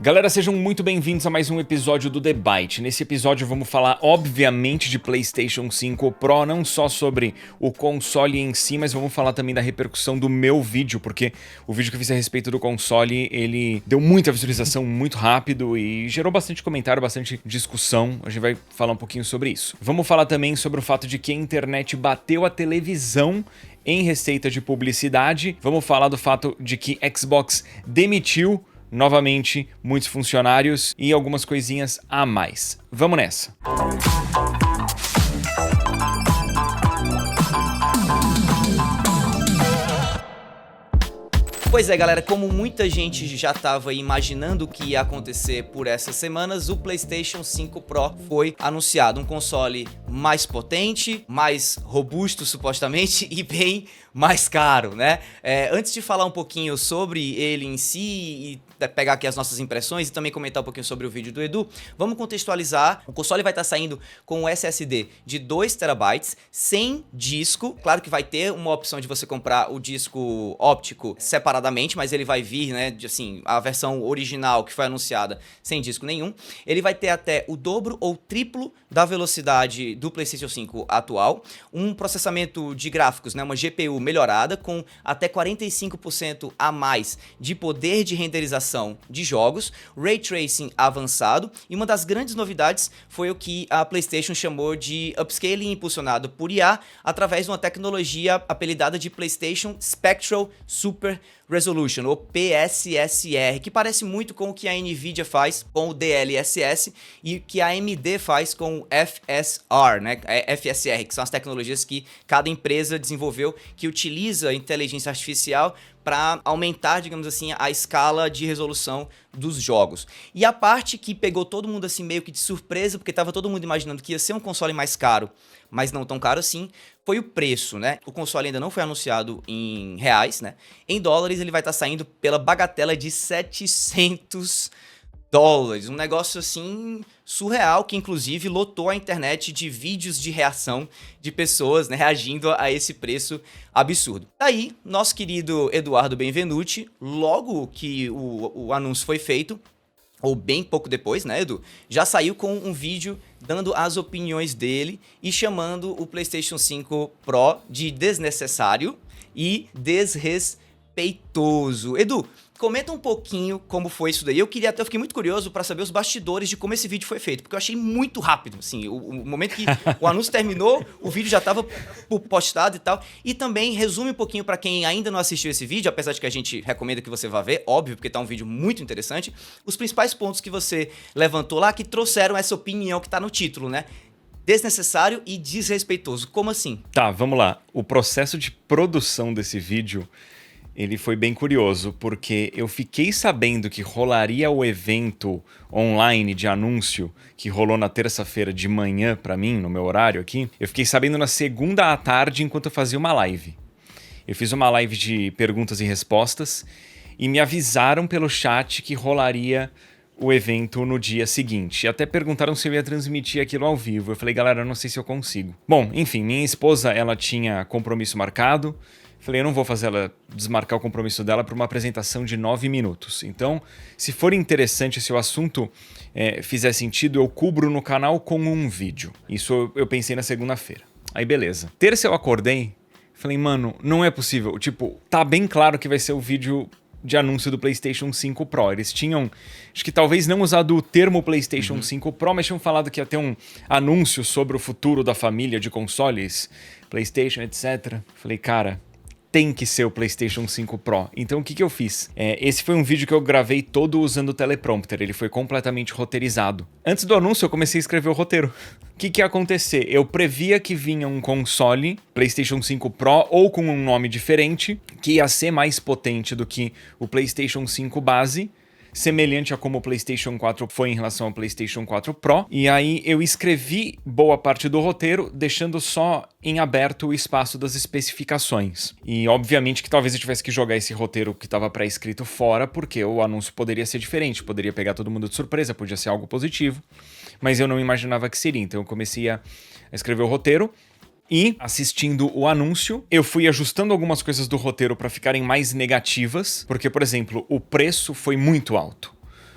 Galera, sejam muito bem-vindos a mais um episódio do The Byte. Nesse episódio vamos falar, obviamente, de PlayStation 5 Pro, não só sobre o console em si, mas vamos falar também da repercussão do meu vídeo, porque o vídeo que eu fiz a respeito do console, ele deu muita visualização muito rápido e gerou bastante comentário, bastante discussão. A gente vai falar um pouquinho sobre isso. Vamos falar também sobre o fato de que a internet bateu a televisão em receita de publicidade. Vamos falar do fato de que Xbox demitiu novamente muitos funcionários e algumas coisinhas a mais. Vamos nessa! Pois é, galera, como muita gente já estava imaginando o que ia acontecer por essas semanas, o PlayStation 5 Pro foi anunciado. Um console mais potente, mais robusto, supostamente, e bem mais caro, né? Antes de falar um pouquinho sobre ele em si e pegar aqui as nossas impressões e também comentar um pouquinho sobre o vídeo do Edu, vamos contextualizar. O console vai estar saindo com um SSD de 2 TB, sem disco. Claro que vai ter uma opção de você comprar o disco óptico separadamente, mas ele vai vir, né, assim, a versão original que foi anunciada sem disco nenhum. Ele vai ter até o dobro ou triplo da velocidade do PlayStation 5 atual, um processamento de gráficos, né, uma GPU melhorada com até 45% a mais de poder de renderização de jogos, Ray Tracing avançado, e uma das grandes novidades foi o que a PlayStation chamou de upscaling impulsionado por IA através de uma tecnologia apelidada de PlayStation Spectral Super Resolution, ou PSSR, que parece muito com o que a Nvidia faz com o DLSS e que a AMD faz com o FSR, né? FSR, que são as tecnologias que cada empresa desenvolveu que utiliza inteligência artificial para aumentar, digamos assim, a escala de resolução dos jogos. E a parte que pegou todo mundo assim meio que de surpresa, porque estava todo mundo imaginando que ia ser um console mais caro, mas não tão caro assim, foi o preço, né? O console ainda não foi anunciado em reais, né? Em dólares ele vai estar saindo pela bagatela de $700. Um negócio assim surreal, que inclusive lotou a internet de vídeos de reação de pessoas, né, reagindo a esse preço absurdo. Daí, nosso querido Eduardo Benvenuti, logo que o anúncio foi feito, ou bem pouco depois, né, Edu, já saiu com um vídeo dando as opiniões dele e chamando o PlayStation 5 Pro de desnecessário e desrespeitoso. Edu, comenta um pouquinho como foi isso daí. Eu fiquei muito curioso para saber os bastidores de como esse vídeo foi feito, porque eu achei muito rápido, assim, o momento que o anúncio terminou, o vídeo já estava postado e tal. E também resume um pouquinho para quem ainda não assistiu esse vídeo, apesar de que a gente recomenda que você vá ver, óbvio, porque tá um vídeo muito interessante, os principais pontos que você levantou lá que trouxeram essa opinião que tá no título, né? Desnecessário e desrespeitoso. Como assim? Tá, vamos lá. O processo de produção desse vídeo, ele foi bem curioso, porque eu fiquei sabendo que rolaria o evento online de anúncio que rolou na terça-feira de manhã pra mim, no meu horário aqui. Eu fiquei sabendo na segunda à tarde enquanto eu fazia uma live. Eu fiz uma live de perguntas e respostas e me avisaram pelo chat que rolaria o evento no dia seguinte. E até perguntaram se eu ia transmitir aquilo ao vivo. Eu falei, galera, eu não sei se eu consigo. Bom, enfim, minha esposa, ela tinha compromisso marcado. Falei, eu não vou fazer ela desmarcar o compromisso dela para uma apresentação de 9 minutos. Então, se for interessante, se o assunto fizer sentido, eu cubro no canal com um vídeo. Isso eu pensei na segunda-feira. Aí, beleza. Terça eu acordei, falei, mano, não é possível. Tipo, tá bem claro que vai ser o vídeo de anúncio do PlayStation 5 Pro. Eles tinham, acho que talvez não usado o termo PlayStation 5 Pro, mas tinham falado que ia ter um anúncio sobre o futuro da família de consoles, PlayStation, etc. Falei, cara, tem que ser o PlayStation 5 Pro. Então o que eu fiz? Esse foi um vídeo que eu gravei todo usando o teleprompter, ele foi completamente roteirizado. Antes do anúncio eu comecei a escrever o roteiro. O que ia acontecer? Eu previa que vinha um console, PlayStation 5 Pro, ou com um nome diferente, que ia ser mais potente do que o PlayStation 5 base, semelhante a como o PlayStation 4 foi em relação ao PlayStation 4 Pro. E aí eu escrevi boa parte do roteiro, deixando só em aberto o espaço das especificações. E obviamente que talvez eu tivesse que jogar esse roteiro que estava pré-escrito fora, porque o anúncio poderia ser diferente, poderia pegar todo mundo de surpresa, podia ser algo positivo, mas eu não imaginava que seria. Então eu comecei a escrever o roteiro. E, assistindo o anúncio, eu fui ajustando algumas coisas do roteiro para ficarem mais negativas, porque, por exemplo, o preço foi muito alto.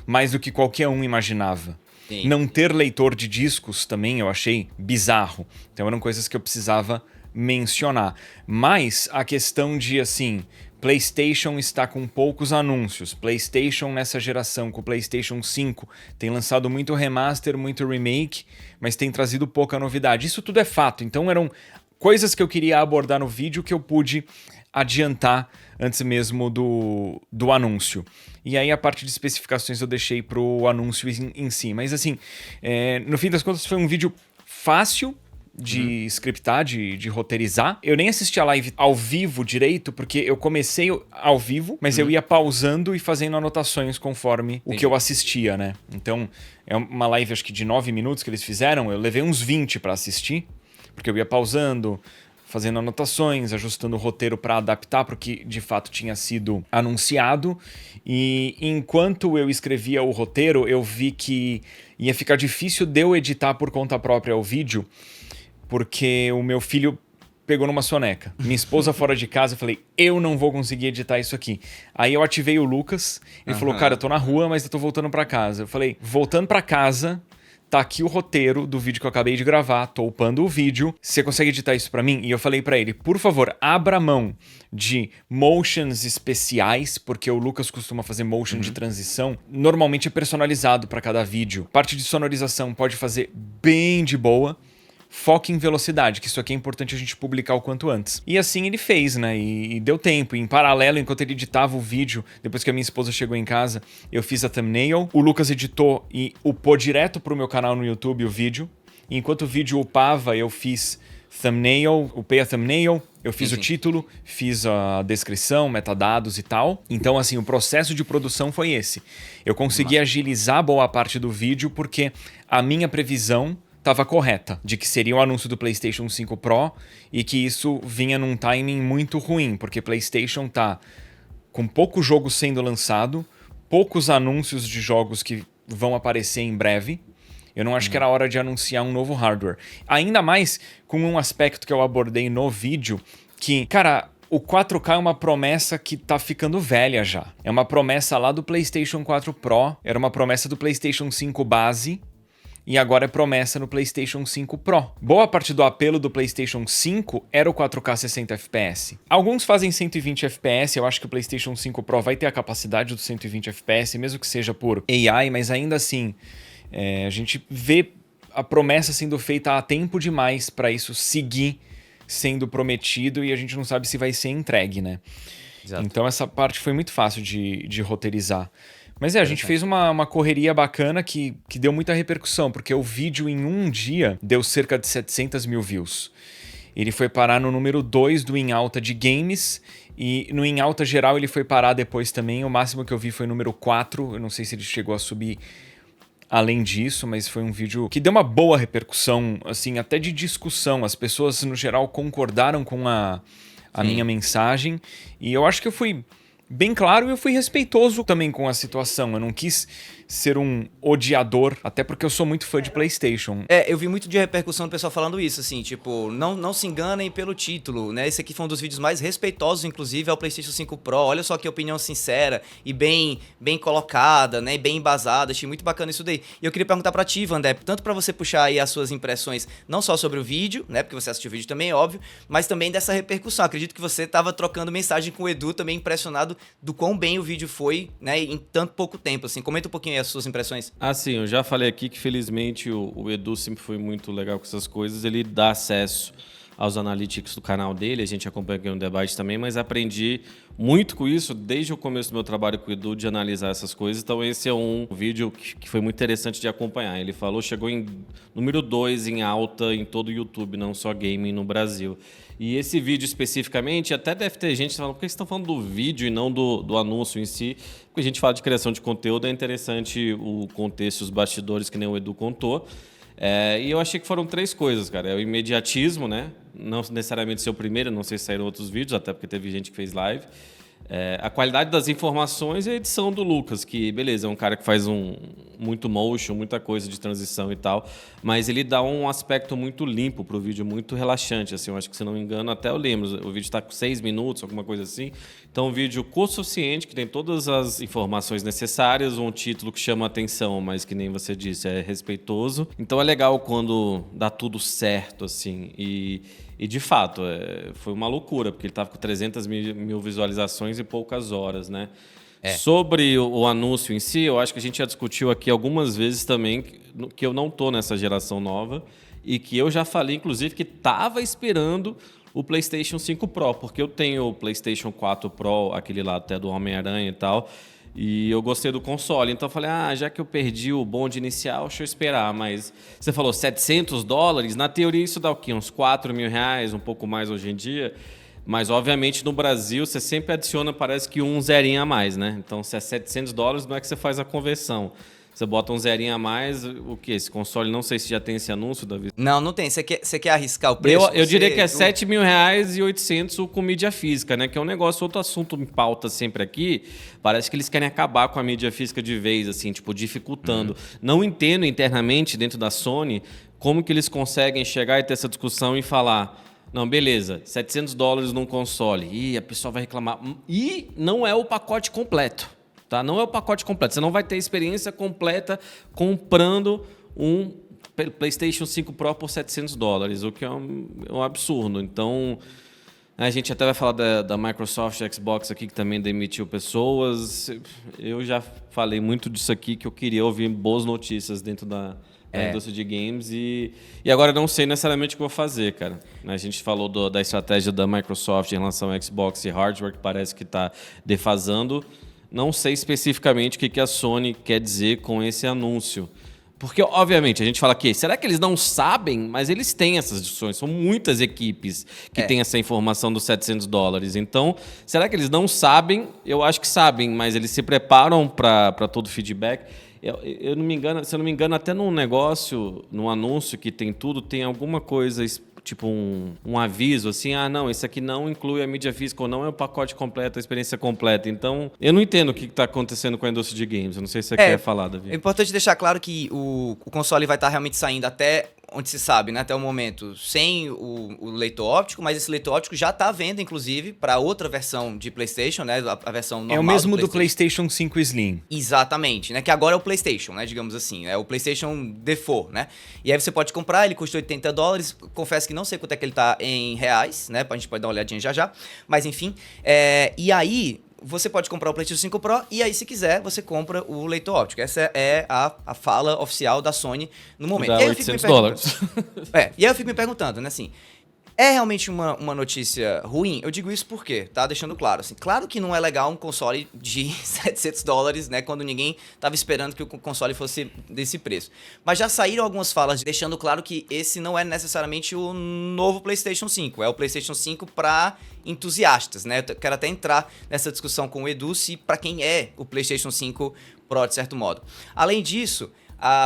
mais do que qualquer um imaginava. Sim. Não ter leitor de discos também eu achei bizarro. Então eram coisas que eu precisava mencionar. Mas a questão de, assim, PlayStation está com poucos anúncios. PlayStation nessa geração, com o PlayStation 5, tem lançado muito remaster, muito remake, mas tem trazido pouca novidade. Isso tudo é fato. Então eram coisas que eu queria abordar no vídeo que eu pude adiantar antes mesmo do anúncio. E aí a parte de especificações eu deixei pro anúncio em si. Mas assim, no fim das contas foi um vídeo fácil de scriptar, de roteirizar. Eu nem assisti a live ao vivo direito, porque eu comecei ao vivo, mas eu ia pausando e fazendo anotações conforme o que eu assistia, né? Então, é uma live acho que de 9 minutos que eles fizeram, eu levei uns 20 para assistir, porque eu ia pausando, fazendo anotações, ajustando o roteiro para adaptar para o que de fato tinha sido anunciado. E enquanto eu escrevia o roteiro, eu vi que ia ficar difícil de eu editar por conta própria o vídeo, porque o meu filho pegou numa soneca. Minha esposa fora de casa, eu falei, eu não vou conseguir editar isso aqui. Aí eu ativei o Lucas, ele falou, cara, eu tô na rua, mas eu tô voltando para casa. Eu falei, voltando para casa, tá aqui o roteiro do vídeo que eu acabei de gravar, tô upando o vídeo, você consegue editar isso pra mim? E eu falei pra ele, por favor, abra mão de motions especiais, porque o Lucas costuma fazer motion de transição, normalmente é personalizado pra cada vídeo. Parte de sonorização pode fazer bem de boa, foque em velocidade, que isso aqui é importante a gente publicar o quanto antes. E assim ele fez, né? E deu tempo. Em paralelo, enquanto ele editava o vídeo, depois que a minha esposa chegou em casa, eu fiz a thumbnail. O Lucas editou e upou direto pro meu canal no YouTube o vídeo. E enquanto o vídeo upava, eu fiz thumbnail, upei a thumbnail, eu fiz o título, fiz a descrição, metadados e tal. Então, assim, o processo de produção foi esse. Eu consegui agilizar boa parte do vídeo porque a minha previsão estava correta, de que seria o anúncio do PlayStation 5 Pro e que isso vinha num timing muito ruim, porque PlayStation tá com pouco jogo sendo lançado, poucos anúncios de jogos que vão aparecer em breve. Eu não acho que era hora de anunciar um novo hardware. Ainda mais com um aspecto que eu abordei no vídeo, que, cara, o 4K é uma promessa que tá ficando velha já. É uma promessa lá do PlayStation 4 Pro, era uma promessa do PlayStation 5 base, e agora é promessa no PlayStation 5 Pro. Boa parte do apelo do PlayStation 5 era o 4K 60 FPS. Alguns fazem 120 FPS, eu acho que o PlayStation 5 Pro vai ter a capacidade dos 120 FPS, mesmo que seja por AI, mas ainda assim, a gente vê a promessa sendo feita há tempo demais para isso seguir sendo prometido e a gente não sabe se vai ser entregue, né? Exato. Então essa parte foi muito fácil de roteirizar. Mas a gente fez uma correria bacana que deu muita repercussão, porque o vídeo em um dia deu cerca de 700 mil views. Ele foi parar no número 2 do Em Alta de games, e no Em Alta geral ele foi parar depois também. O máximo que eu vi foi o número 4, eu não sei se ele chegou a subir além disso, mas foi um vídeo que deu uma boa repercussão, assim, até de discussão. As pessoas, no geral, concordaram com a minha mensagem, e eu acho que eu fui bem claro e eu fui respeitoso também com a situação. Eu não quis ser um odiador, até porque eu sou muito fã de PlayStation. Eu vi muito de repercussão do pessoal falando isso, assim, tipo, não se enganem pelo título, né? Esse aqui foi um dos vídeos mais respeitosos, inclusive, ao PlayStation 5 Pro. Olha só que opinião sincera e bem colocada, né? E bem embasada. Achei muito bacana isso daí. E eu queria perguntar pra ti, Vandé, tanto pra você puxar aí as suas impressões, não só sobre o vídeo, né? Porque você assistiu o vídeo também, óbvio, mas também dessa repercussão. Acredito que você tava trocando mensagem com o Edu, também impressionado do quão bem o vídeo foi, né? Em tanto pouco tempo, assim. Comenta um pouquinho aí as suas impressões. Sim, eu já falei aqui que felizmente o Edu sempre foi muito legal com essas coisas, ele dá acesso aos analytics do canal dele, a gente acompanha aqui no debate também, mas aprendi muito com isso desde o começo do meu trabalho com o Edu, de analisar essas coisas. Então esse é um vídeo que foi muito interessante de acompanhar. Ele falou, chegou em número 2 em alta em todo o YouTube, não só gaming no Brasil. E esse vídeo especificamente, até deve ter gente falando, por que vocês estão falando do vídeo e não do anúncio em si? Porque a gente fala de criação de conteúdo, é interessante o contexto, os bastidores, que nem o Edu contou. E eu achei que foram 3 coisas, cara. É o imediatismo, né? Não necessariamente ser o primeiro, não sei se saíram outros vídeos, até porque teve gente que fez live. A qualidade das informações e a edição do Lucas, que, beleza, é um cara que faz muito motion, muita coisa de transição e tal, mas ele dá um aspecto muito limpo pro vídeo, muito relaxante, assim, eu acho que, se não me engano, até eu lembro, o vídeo está com 6 minutos, alguma coisa assim, então um vídeo curto o suficiente, que tem todas as informações necessárias, um título que chama atenção, mas que nem você disse, é respeitoso, então é legal quando dá tudo certo, assim, e de fato, foi uma loucura, porque ele estava com 300 mil visualizações e poucas horas, né? Sobre o anúncio em si, eu acho que a gente já discutiu aqui algumas vezes também que eu não tô nessa geração nova e que eu já falei, inclusive, que estava esperando o PlayStation 5 Pro, porque eu tenho o PlayStation 4 Pro, aquele lá até do Homem-Aranha e tal, e eu gostei do console. Então eu falei, já que eu perdi o bonde inicial, deixa eu esperar. Mas você falou $700, na teoria isso dá o quê? Uns R$4.000, um pouco mais hoje em dia. Mas, obviamente, no Brasil, você sempre adiciona, parece que um zerinho a mais, né? Então, se é $700, não é que você faz a conversão. Você bota um zerinho a mais, o quê? Esse console, não sei se já tem esse anúncio, Davi. Não tem. Você quer arriscar o preço? Eu diria que é R$7.000 e 800 com mídia física, né? Que é um negócio, outro assunto em pauta sempre aqui. Parece que eles querem acabar com a mídia física de vez, assim, tipo, dificultando. Não entendo internamente, dentro da Sony, como que eles conseguem chegar e ter essa discussão e falar... Não, beleza, $700 num console. Ih, a pessoa vai reclamar. E não é o pacote completo, tá? Não é o pacote completo. Você não vai ter a experiência completa comprando um PlayStation 5 Pro por $700, o que é um absurdo. Então, a gente até vai falar da Microsoft Xbox aqui, que também demitiu pessoas. Eu já falei muito disso aqui, que eu queria ouvir boas notícias dentro da indústria de games e agora não sei necessariamente o que eu vou fazer, cara. A gente falou da estratégia da Microsoft em relação ao Xbox e hardware, que parece que está defasando. Não sei especificamente o que a Sony quer dizer com esse anúncio. Porque, obviamente, a gente fala que será que eles não sabem? Mas eles têm essas discussões. São muitas equipes que têm essa informação dos $700. Então, será que eles não sabem? Eu acho que sabem, mas eles se preparam para todo o feedback. Eu não me engano, se eu não me engano, até num negócio, num anúncio que tem tudo, tem alguma coisa, tipo um aviso, assim, não, isso aqui não inclui a mídia física, ou não é o pacote completo, a experiência completa. Então, eu não entendo o que está acontecendo com a indústria de games. Eu não sei se você quer falar, Davi. É importante deixar claro que o console vai estar realmente saindo até... onde se sabe, né, até o momento, sem o leitor óptico, mas esse leitor óptico já está à venda, inclusive, para outra versão de PlayStation, né, a versão normal. É o mesmo do PlayStation 5 Slim. Exatamente, né, que agora é o PlayStation, né, digamos assim, é o PlayStation Default, né, e aí você pode comprar, ele custa $80, confesso que não sei quanto é que ele tá em reais, né, a gente pode dar uma olhadinha já, mas enfim, e aí... Você pode comprar o PlayStation 5 Pro e aí, se quiser, você compra o leitor óptico. Essa é a fala oficial da Sony no momento. Dá $800. E aí eu fico me perguntando, né, assim... É realmente uma notícia ruim? Eu digo isso porque, tá? Deixando claro, assim, claro que não é legal um console de $700, né? Quando ninguém tava esperando que o console fosse desse preço. Mas já saíram algumas falas deixando claro que esse não é necessariamente o novo PlayStation 5. É o PlayStation 5 para entusiastas, né? Eu quero até entrar nessa discussão com o Edu se para quem é o PlayStation 5 Pro, de certo modo. Além disso...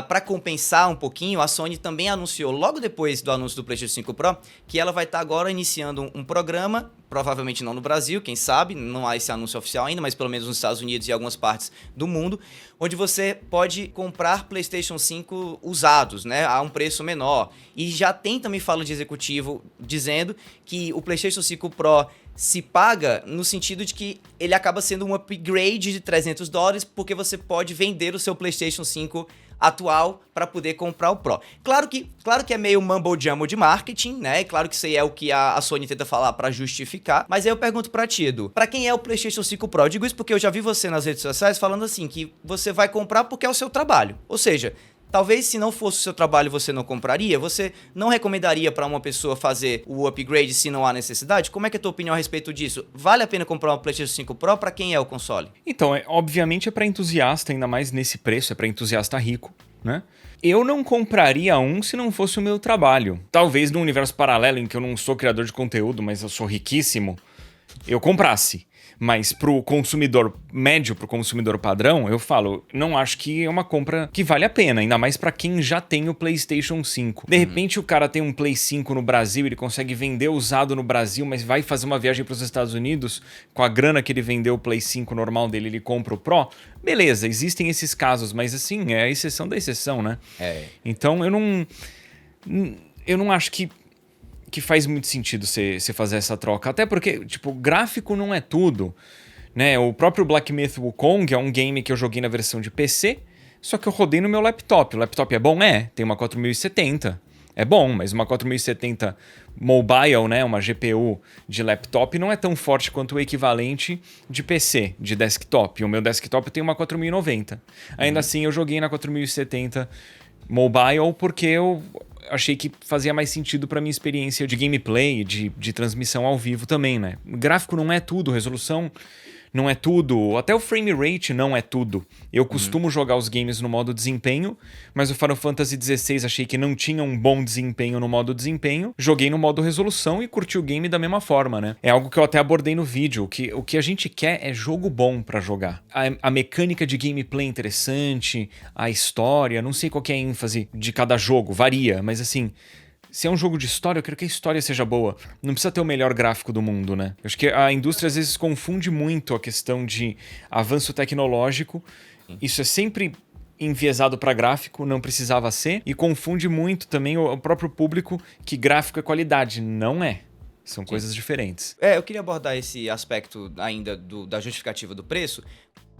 para compensar um pouquinho, a Sony também anunciou, logo depois do anúncio do PlayStation 5 Pro, que ela vai estar agora iniciando um programa, provavelmente não no Brasil, quem sabe, não há esse anúncio oficial ainda, mas pelo menos nos Estados Unidos e algumas partes do mundo, onde você pode comprar PlayStation 5 usados, né, a um preço menor. E já tem também fala de executivo dizendo que o PlayStation 5 Pro se paga no sentido de que ele acaba sendo um upgrade de $300, porque você pode vender o seu PlayStation 5 atual para poder comprar o Pro. Claro que é meio mumble-jumble de marketing, né? E claro que isso aí é o que a Sony tenta falar para justificar. Mas aí eu pergunto pra ti, Edu, pra quem é o PlayStation 5 Pro? Eu digo isso porque eu já vi você nas redes sociais falando assim, que você vai comprar porque é o seu trabalho. Ou seja... Talvez se não fosse o seu trabalho você não compraria, você não recomendaria para uma pessoa fazer o upgrade se não há necessidade? Como é que é a tua opinião a respeito disso? Vale a pena comprar um PlayStation 5 Pro para quem é o console? Então, obviamente é para entusiasta, ainda mais nesse preço, é para entusiasta rico, né? Eu não compraria um se não fosse o meu trabalho. Talvez num universo paralelo em que eu não sou criador de conteúdo, mas eu sou riquíssimo, eu comprasse. Mas pro consumidor médio, pro consumidor padrão, eu falo, não acho que é uma compra que vale a pena, ainda mais pra quem já tem o PlayStation 5. De repente o cara tem um Play 5 no Brasil, ele consegue vender usado no Brasil, mas vai fazer uma viagem pros Estados Unidos, com a grana que ele vendeu o Play 5 normal dele, ele compra o Pro. Beleza, existem esses casos, mas assim, é a exceção da exceção, né? Então eu não acho que faz muito sentido você fazer essa troca. Até porque, tipo, gráfico não é tudo, né? O próprio Black Myth Wukong é um game que eu joguei na versão de PC, só que eu rodei no meu laptop. O laptop é bom? É. Tem uma 4070. É bom, mas uma 4070 mobile, né? Uma GPU de laptop não é tão forte quanto o equivalente de PC, de desktop. O meu desktop tem uma 4090. Ainda assim, eu joguei na 4070 mobile porque eu achei que fazia mais sentido para minha experiência de gameplay, de transmissão ao vivo também, né? O gráfico não é tudo, resolução não é tudo, até o frame rate não é tudo. Eu costumo jogar os games no modo desempenho, mas o Final Fantasy XVI achei que não tinha um bom desempenho no modo desempenho. Joguei no modo resolução e curti o game da mesma forma, né? É algo que eu até abordei no vídeo. O que a gente quer é jogo bom pra jogar. A mecânica de gameplay interessante, a história, não sei qual que é a ênfase de cada jogo, varia, mas assim... Se é um jogo de história, eu quero que a história seja boa. Não precisa ter o melhor gráfico do mundo, né? Eu acho que a indústria às vezes confunde muito a questão de avanço tecnológico. Isso é sempre enviesado para gráfico, não precisava ser. E confunde muito também o próprio público que gráfico é qualidade. Não é. São coisas diferentes. Eu queria abordar esse aspecto ainda da justificativa do preço,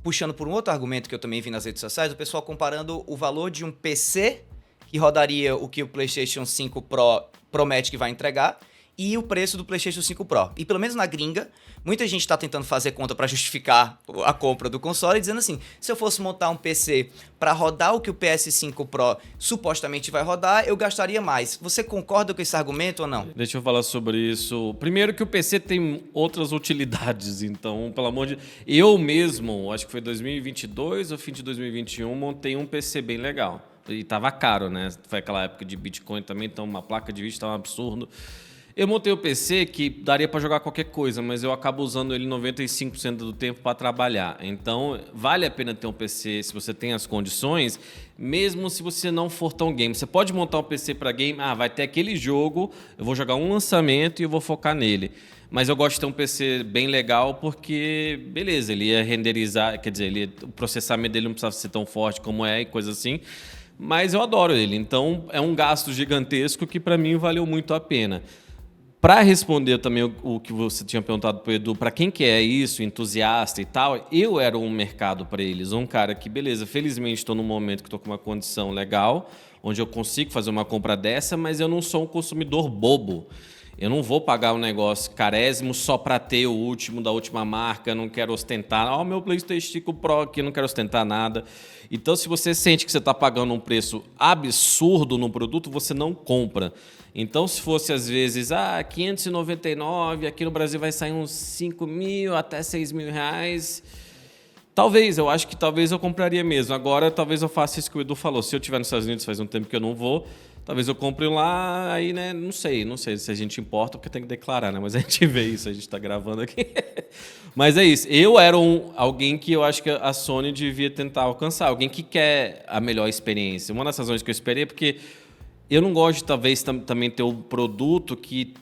puxando por um outro argumento que eu também vi nas redes sociais, o pessoal comparando o valor de um PC... que rodaria o que o PlayStation 5 Pro promete que vai entregar, e o preço do PlayStation 5 Pro. E pelo menos na gringa, muita gente está tentando fazer conta para justificar a compra do console, dizendo assim, se eu fosse montar um PC para rodar o que o PS5 Pro supostamente vai rodar, eu gastaria mais. Você concorda com esse argumento ou não? Deixa eu falar sobre isso. Primeiro que o PC tem outras utilidades, então, pelo amor de... Eu mesmo, acho que foi 2022 ou fim de 2021, montei um PC bem legal. E tava caro, né? Foi aquela época de Bitcoin também, então uma placa de vídeo tava um absurdo. Eu montei o PC que daria para jogar qualquer coisa, mas eu acabo usando ele 95% do tempo para trabalhar. Então, vale a pena ter um PC se você tem as condições, mesmo se você não for tão game. Você pode montar um PC para game, vai ter aquele jogo, eu vou jogar um lançamento e eu vou focar nele. Mas eu gosto de ter um PC bem legal porque, beleza, ele ia renderizar, quer dizer, o processamento dele não precisava ser tão forte como é e coisa assim. Mas eu adoro ele, então é um gasto gigantesco que para mim valeu muito a pena. Para responder também o que você tinha perguntado para o Edu, para quem que é isso, entusiasta e tal, eu era um mercado para eles, um cara que, beleza, felizmente estou num momento que estou com uma condição legal, onde eu consigo fazer uma compra dessa, mas eu não sou um consumidor bobo. Eu não vou pagar um negócio carésimo só para ter o último da última marca, não quero ostentar. Meu PlayStation 5 Pro aqui, não quero ostentar nada. Então, se você sente que você está pagando um preço absurdo no produto, você não compra. Então, se fosse às vezes, 599, aqui no Brasil vai sair uns 5 mil até 6 mil reais... Talvez, eu acho que talvez eu compraria mesmo. Agora, talvez eu faça isso que o Edu falou. Se eu estiver nos Estados Unidos, faz um tempo que eu não vou, talvez eu compre lá, aí, né, não sei se a gente importa, porque tem que declarar, né? Mas a gente vê isso, a gente está gravando aqui. Mas é isso. Eu era alguém que eu acho que a Sony devia tentar alcançar, alguém que quer a melhor experiência. Uma das razões que eu esperei é porque eu não gosto, talvez, também ter um produto que,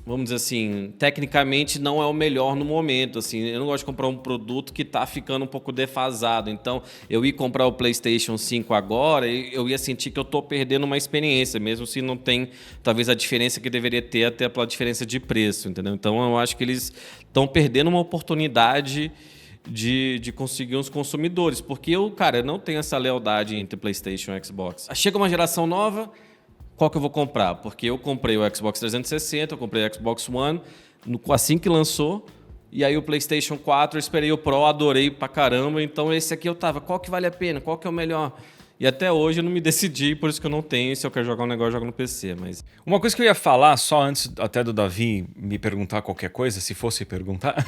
vamos dizer assim, tecnicamente não é o melhor no momento, assim. Eu não gosto de comprar um produto que está ficando um pouco defasado. Então, eu ia comprar o PlayStation 5 agora e eu ia sentir que eu estou perdendo uma experiência, mesmo se não tem, talvez, a diferença que deveria ter até pela diferença de preço, entendeu? Então, eu acho que eles estão perdendo uma oportunidade de conseguir uns consumidores, porque eu não tenho essa lealdade entre PlayStation e Xbox. Chega uma geração nova, qual que eu vou comprar? Porque eu comprei o Xbox 360, eu comprei o Xbox One assim que lançou, e aí o PlayStation 4 eu esperei o Pro, adorei pra caramba, então esse aqui eu tava, qual que vale a pena? Qual que é o melhor? E até hoje eu não me decidi, por isso que eu não tenho, se eu quero jogar um negócio, eu jogo no PC. Mas... Uma coisa que eu ia falar, só antes até do Davi me perguntar qualquer coisa, se fosse perguntar,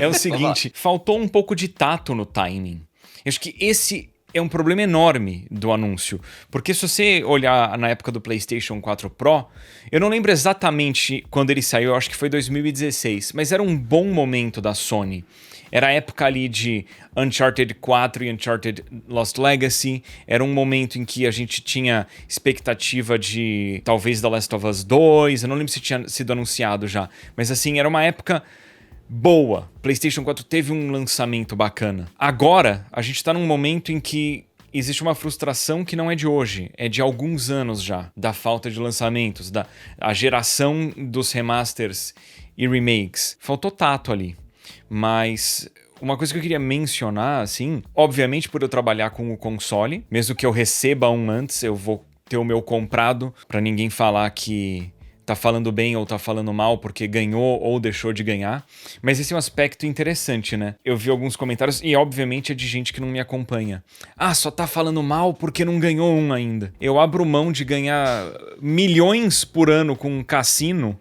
é o seguinte, faltou um pouco de tato no timing. Eu acho que esse é um problema enorme do anúncio, porque se você olhar na época do PlayStation 4 Pro, eu não lembro exatamente quando ele saiu, eu acho que foi 2016, mas era um bom momento da Sony. Era a época ali de Uncharted 4 e Uncharted Lost Legacy. Era um momento em que a gente tinha expectativa de talvez The Last of Us 2. Eu não lembro se tinha sido anunciado já. Mas assim, era uma época boa. PlayStation 4 teve um lançamento bacana. Agora, a gente tá num momento em que existe uma frustração que não é de hoje, é de alguns anos já, da falta de lançamentos, a geração dos remasters e remakes. Faltou tato ali. Mas uma coisa que eu queria mencionar, assim, obviamente por eu trabalhar com o console, mesmo que eu receba um antes, eu vou ter o meu comprado, pra ninguém falar que tá falando bem ou tá falando mal porque ganhou ou deixou de ganhar. Mas esse é um aspecto interessante, né? Eu vi alguns comentários e obviamente é de gente que não me acompanha. Ah, só tá falando mal porque não ganhou um ainda. Eu abro mão de ganhar milhões por ano com um cassino.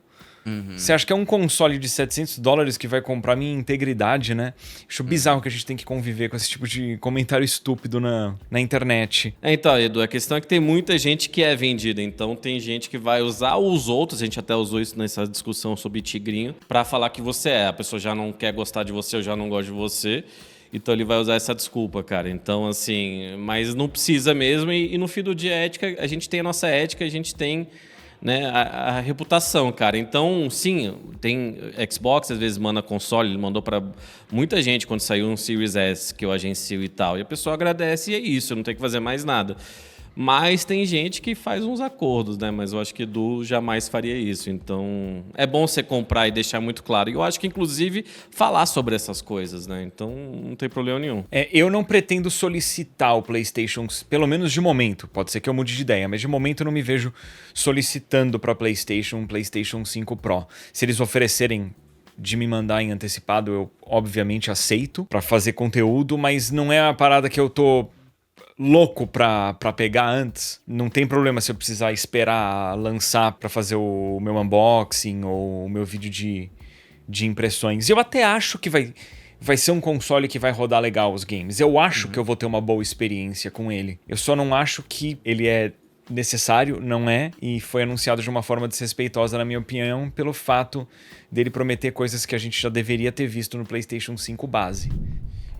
Você acha que é um console de $700 que vai comprar minha integridade, né? Acho bizarro que a gente tem que conviver com esse tipo de comentário estúpido na internet. Então, Edu, a questão é que tem muita gente que é vendida. Então, tem gente que vai usar os outros, a gente até usou isso nessa discussão sobre tigrinho, pra falar que você é. A pessoa já não quer gostar de você ou já não gosta de você. Então ele vai usar essa desculpa, cara. Então, assim, mas não precisa mesmo. E no fim do dia, ética, a gente tem a nossa ética, a gente tem, né, a reputação, cara. Então, sim, tem Xbox, às vezes manda console, ele mandou pra muita gente quando saiu um Series S, que eu agencio e tal. E a pessoa agradece e é isso, não tem que fazer mais nada. Mas tem gente que faz uns acordos, né? Mas eu acho que Edu jamais faria isso. Então, é bom você comprar e deixar muito claro. E eu acho que, inclusive, falar sobre essas coisas, né? Então, não tem problema nenhum. Eu não pretendo solicitar o PlayStation, pelo menos de momento. Pode ser que eu mude de ideia, mas de momento eu não me vejo solicitando para PlayStation um PlayStation 5 Pro. Se eles oferecerem de me mandar em antecipado, eu obviamente aceito para fazer conteúdo, mas não é a parada que eu tô louco pra pegar antes. Não tem problema se eu precisar esperar lançar pra fazer o meu unboxing ou o meu vídeo de impressões. E eu até acho que vai ser um console que vai rodar legal os games. Eu acho que eu vou ter uma boa experiência com ele. Eu só não acho que ele é necessário, não é, e foi anunciado de uma forma desrespeitosa, na minha opinião, pelo fato dele prometer coisas que a gente já deveria ter visto no PlayStation 5 base.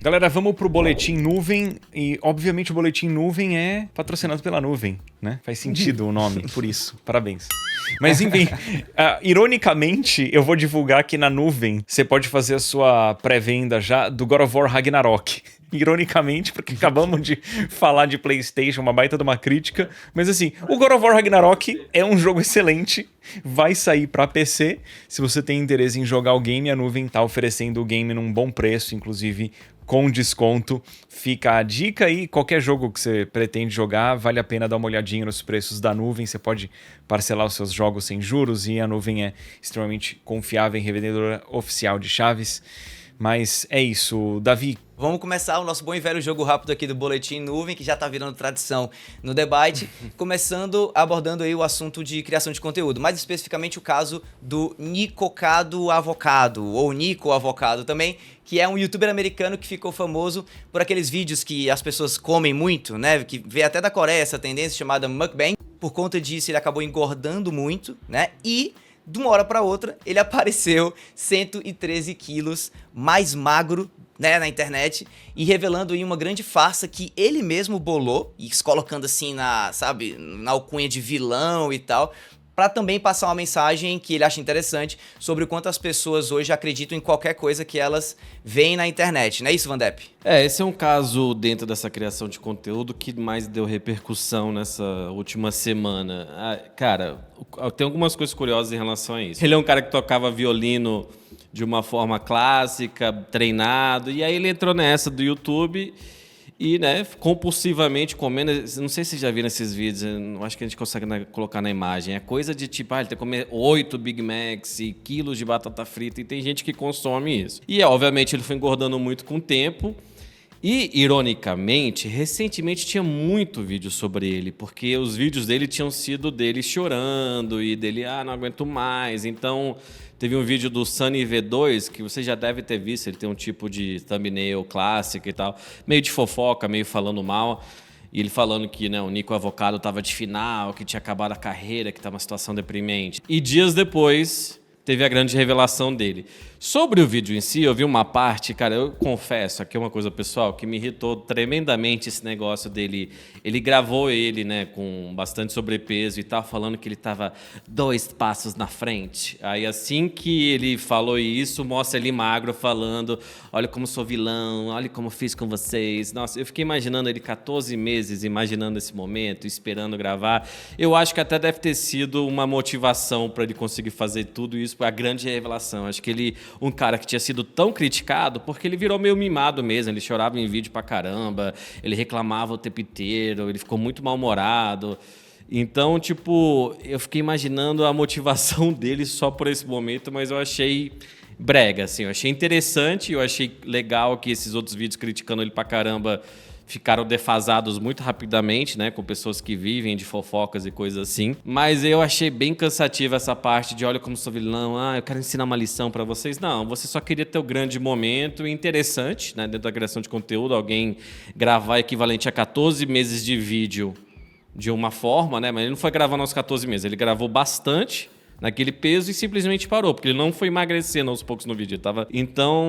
Galera, vamos pro Boletim Nuvem, e obviamente o Boletim Nuvem é patrocinado pela Nuvem, né? Faz sentido o nome, por isso. Parabéns. Mas enfim, ironicamente, eu vou divulgar que na Nuvem você pode fazer a sua pré-venda já do God of War Ragnarok. Ironicamente, porque acabamos de falar de PlayStation, uma baita de uma crítica. Mas assim, o God of War Ragnarok é um jogo excelente, vai sair pra PC. Se você tem interesse em jogar o game, a Nuvem tá oferecendo o game num bom preço, inclusive com desconto. Fica a dica aí, qualquer jogo que você pretende jogar, vale a pena dar uma olhadinha nos preços da Nuvem. Você pode parcelar os seus jogos sem juros e a Nuvem é extremamente confiável e revendedora oficial de chaves. Mas é isso, Davi. Vamos começar o nosso bom e velho jogo rápido aqui do Boletim Nuvem, que já tá virando tradição no debate, começando abordando aí o assunto de criação de conteúdo, mais especificamente o caso do Nicocado Avocado, ou Nico Avocado também, que é um youtuber americano que ficou famoso por aqueles vídeos que as pessoas comem muito, né, que veio até da Coreia essa tendência chamada mukbang. Por conta disso ele acabou engordando muito, né, e de uma hora para outra ele apareceu 113 quilos mais magro, né, na internet, e revelando aí uma grande farsa que ele mesmo bolou, e se colocando assim na alcunha de vilão e tal, para também passar uma mensagem que ele acha interessante sobre o quanto as pessoas hoje acreditam em qualquer coisa que elas veem na internet, não é isso, Vandep? Esse é um caso dentro dessa criação de conteúdo que mais deu repercussão nessa última semana. Cara, tem algumas coisas curiosas em relação a isso. Ele é um cara que tocava violino de uma forma clássica, treinado, e aí ele entrou nessa do YouTube e, né, compulsivamente comendo. Não sei se vocês já viram esses vídeos, não acho que a gente consegue colocar na imagem. É coisa de tipo, ele tem que comer 8 Big Macs e quilos de batata frita, e tem gente que consome isso. E, obviamente, ele foi engordando muito com o tempo. E, ironicamente, recentemente tinha muito vídeo sobre ele, porque os vídeos dele tinham sido dele chorando e dele, não aguento mais. Então, teve um vídeo do Sunny V2, que você já deve ter visto, ele tem um tipo de thumbnail clássico e tal, meio de fofoca, meio falando mal. E ele falando que, né, o Nico Avocado estava de final, que tinha acabado a carreira, que estava uma situação deprimente. E dias depois, teve a grande revelação dele. Sobre o vídeo em si, eu vi uma parte, cara, eu confesso, aqui é uma coisa pessoal, que me irritou tremendamente esse negócio dele. Ele gravou ele, né, com bastante sobrepeso e tal, falando que ele estava 2 passos na frente. Aí assim que ele falou isso, mostra ele magro falando, olha como sou vilão, olha como fiz com vocês. Nossa, eu fiquei imaginando ele 14 meses, imaginando esse momento, esperando gravar. Eu acho que até deve ter sido uma motivação para ele conseguir fazer tudo isso, a grande revelação. Acho que ele, um cara que tinha sido tão criticado, porque ele virou meio mimado mesmo, ele chorava em vídeo pra caramba, ele reclamava o tempo inteiro, ele ficou muito mal-humorado. Então, tipo, eu fiquei imaginando a motivação dele só por esse momento, mas eu achei brega, assim, eu achei interessante, eu achei legal que esses outros vídeos criticando ele pra caramba ficaram defasados muito rapidamente, né, com pessoas que vivem de fofocas e coisas assim. Mas eu achei bem cansativa essa parte de olha como sou vilão, eu quero ensinar uma lição para vocês. Não, você só queria ter o grande momento interessante, né, dentro da criação de conteúdo, alguém gravar equivalente a 14 meses de vídeo de uma forma, né, mas ele não foi gravando aos 14 meses, ele gravou bastante naquele peso e simplesmente parou, porque ele não foi emagrecendo aos poucos no vídeo. Então,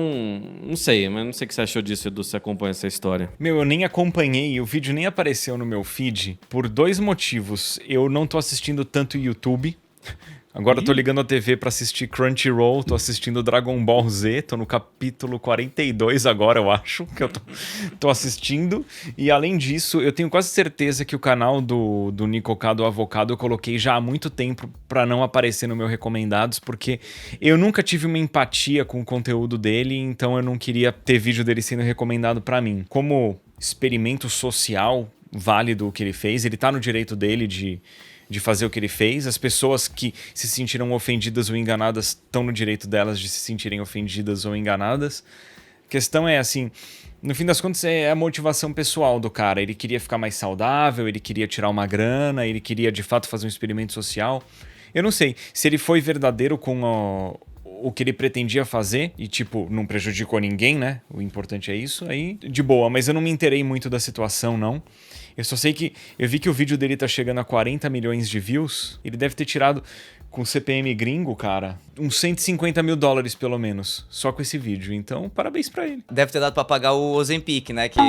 não sei, mas não sei o que você achou disso, Edu, você acompanha essa história. Meu, eu nem acompanhei, o vídeo nem apareceu no meu feed por 2 motivos. Eu não tô assistindo tanto YouTube. Agora eu tô ligando a TV pra assistir Crunchyroll, tô assistindo Dragon Ball Z, tô no capítulo 42 agora, eu acho, que eu tô assistindo. E além disso, eu tenho quase certeza que o canal do Nicocado Avocado eu coloquei já há muito tempo pra não aparecer no meu recomendados, porque eu nunca tive uma empatia com o conteúdo dele, então eu não queria ter vídeo dele sendo recomendado pra mim. Como experimento social válido o que ele fez, ele tá no direito dele de fazer o que ele fez. As pessoas que se sentiram ofendidas ou enganadas estão no direito delas de se sentirem ofendidas ou enganadas. A questão é assim, no fim das contas é a motivação pessoal do cara. Ele queria ficar mais saudável, ele queria tirar uma grana, ele queria de fato fazer um experimento social. Eu não sei se ele foi verdadeiro com o que ele pretendia fazer e, tipo, não prejudicou ninguém, né? O importante é isso, aí de boa. Mas eu não me inteirei muito da situação, não. Eu só sei que eu vi que o vídeo dele tá chegando a 40 milhões de views. Ele deve ter tirado, com CPM gringo, cara, uns 150 mil dólares pelo menos, só com esse vídeo. Então, parabéns pra ele. Deve ter dado pra pagar o Ozempic, né? Que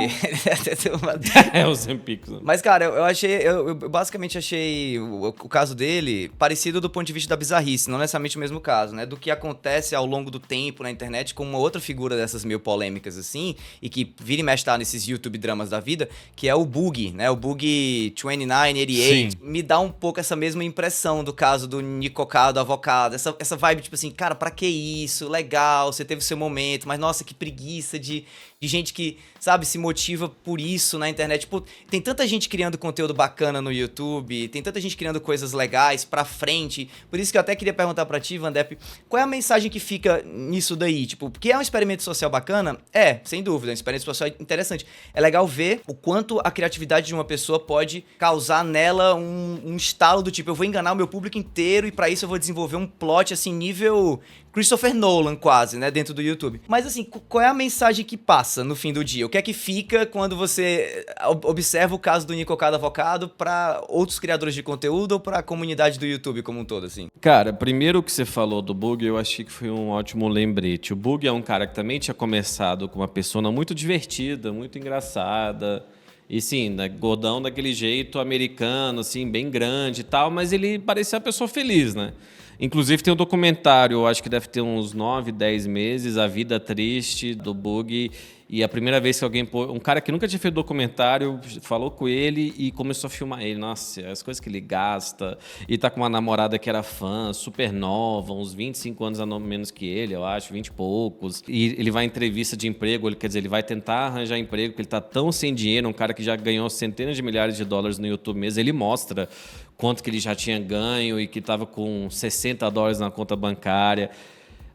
É o Ozempic. Mas, cara, eu basicamente achei o caso dele parecido do ponto de vista da bizarrice, não necessariamente o mesmo caso, né? Do que acontece ao longo do tempo na internet com uma outra figura dessas meio polêmicas, assim, e que vira e mexe tá nesses YouTube dramas da vida, que é o Boogie, né? O Boogie 2988. Sim. Me dá um pouco essa mesma impressão do caso do Nicocado Avocado, essa vibe, tipo assim, cara, pra que isso? Legal, você teve o seu momento, mas nossa, que preguiça de gente que, sabe, se motiva por isso na internet. Tipo, tem tanta gente criando conteúdo bacana no YouTube, tem tanta gente criando coisas legais pra frente. Por isso que eu até queria perguntar pra ti, Vandep, qual é a mensagem que fica nisso daí? Tipo, porque é um experimento social bacana? É, sem dúvida, é um experimento social interessante. É legal ver o quanto a criatividade de uma pessoa pode causar nela um estalo do tipo, eu vou enganar o meu público inteiro e pra isso eu vou desenvolver um plot, assim, nível Christopher Nolan quase, né, dentro do YouTube. Mas assim, qual é a mensagem que passa no fim do dia? O que é que fica quando você observa o caso do Nicocado Avocado pra outros criadores de conteúdo ou pra comunidade do YouTube como um todo, assim? Cara, primeiro que você falou do Bug, eu achei que foi um ótimo lembrete. O Bug é um cara que também tinha começado com uma persona muito divertida, muito engraçada. E sim, né, gordão daquele jeito americano, assim, bem grande e tal, mas ele parecia uma pessoa feliz, né? Inclusive tem um documentário, eu acho que deve ter uns 9, 10 meses, A Vida Triste, do Bug. E a primeira vez que alguém... Um cara que nunca tinha feito documentário falou com ele e começou a filmar ele. Nossa, as coisas que ele gasta. E tá com uma namorada que era fã, super nova, uns 25 anos a menos que ele, eu acho, 20 e poucos. E ele vai em entrevista de emprego, quer dizer, ele vai tentar arranjar emprego, porque ele tá tão sem dinheiro, um cara que já ganhou centenas de milhares de dólares no YouTube mesmo. Ele mostra quanto que ele já tinha ganho e que tava com $60 na conta bancária.